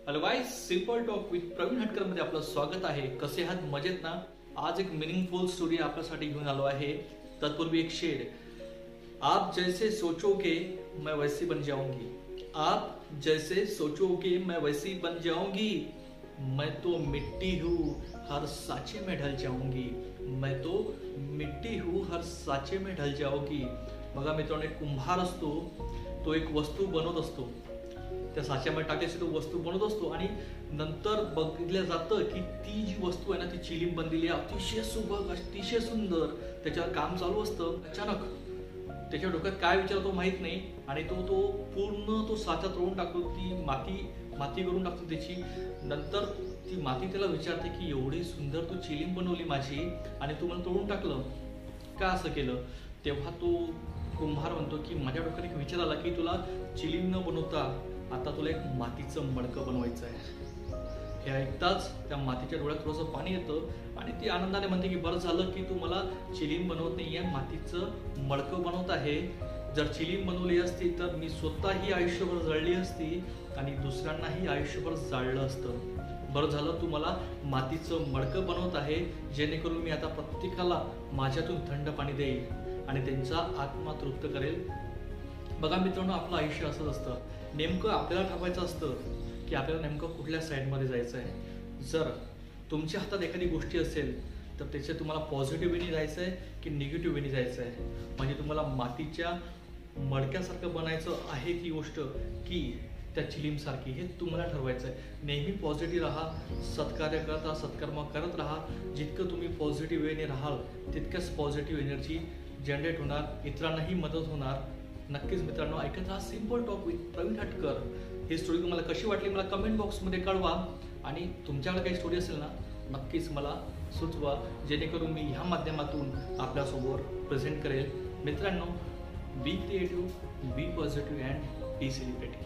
Hello guys, simple talk with Praveen Hatkar मध्ये आपलं स्वागत आहे। कसे आहात? मजेत ना? आज एक मीनिंगफुल स्टोरी आपल्यासाठी घेऊन आलो आहे। तत्पूर्वी एक शेर, आप जैसे सोचोगे मैं वैसी बन जाऊंगी, आप जैसे सोचोगे मैं वैसी बन जाऊंगी, मैं तो मिट्टी हूँ हर साचे में ढल जाऊंगी, मैं तो मिट्टी हूँ हर साचे में ढल जाऊंगी। बघा मित्रांनो, एक कुंभार असतो, तो एक वस्तू बनवत असतो, त्या साच्यामध्ये टाकायची तो वस्तू बनवत असतो आणि नंतर बघितलं जातं की ती जी वस्तू आहे ना, ती चिलीम बनलेली आहे, अतिशय सुबक, अतिशय सुंदर, त्याच्यावर काम चालू असतं। अचानक त्याच्या डोक्यात काय विचारतो माहित नाही आणि तो पूर्ण तो साचा तोडून टाकतो, ती माती करून टाकतो त्याची। नंतर ती माती त्याला विचारते की एवढी सुंदर तू चिलीम बनवली माझी आणि तू मला तोडून टाकलं, का असं केलं? तेव्हा तो कुंभार म्हणतो की माझ्या डोक्यात एक विचार आला की तुला चिलीम न बनवता आता तुला एक मातीचं मडकं बनवायचं आहे। हे ऐकताच त्या मातीच्या डोळ्यात थोडंसं पाणी येतं आणि ती आनंदाने म्हणते की बरं झालं की तू मला चिलीम बनवत नाहीये, मातीचं मडकं बनवत आहे। जर चिलीम बनवली असती तर मी स्वतःही आयुष्यभर जळली असती आणि दुसऱ्यांनाही आयुष्यभर जाळलं असतं। बरं झालं तू मला मातीचं मडकं बनवत आहे, जेणेकरून मी आता प्रत्येकाला माझ्यातून थंड पाणी देईल आणि त्यांचा आत्मा तृप्त करेल। बघा मित्रांनो, आपलं आयुष्य असंच असतं, नेमकं आपल्याला ठरवायचं असतं की आपल्याला नेमकं कुठल्या साईडमध्ये जायचं आहे। जर तुमच्या हातात एखादी गोष्टी असेल तर त्याचे तुम्हाला पॉझिटिव्ह वेनी जायचं आहे की निगेटिव्ह वेनी जायचं आहे, म्हणजे तुम्हाला मातीच्या मडक्यासारखं बनायचं आहे ती गोष्ट की त्या चिलीमसारखी, हे तुम्हाला ठरवायचं आहे। नेहमी पॉझिटिव्ह राहा, सत्कार्य करता सत्कर्म करत राहा। जितकं तुम्ही पॉझिटिव्ह वेने राहाल तितकंच पॉझिटिव्ह एनर्जी जनरेट होणार, इतरांनाही मदत होणार। नक्कीच मित्रांनो, ऐकत राहा सिंपल टॉक विथ प्रवीण हटकर। ही स्टोरी तुम्हाला कशी वाटली मला कमेंट बॉक्समध्ये कळवा आणि तुमच्याकडे काही स्टोरी असेल ना, नक्कीच मला सुचवा, जेणेकरून मी ह्या माध्यमातून आपल्यासमोर प्रेझेंट करेल। मित्रांनो, be creative, be positive and be सेलिब्रेटिव्ह।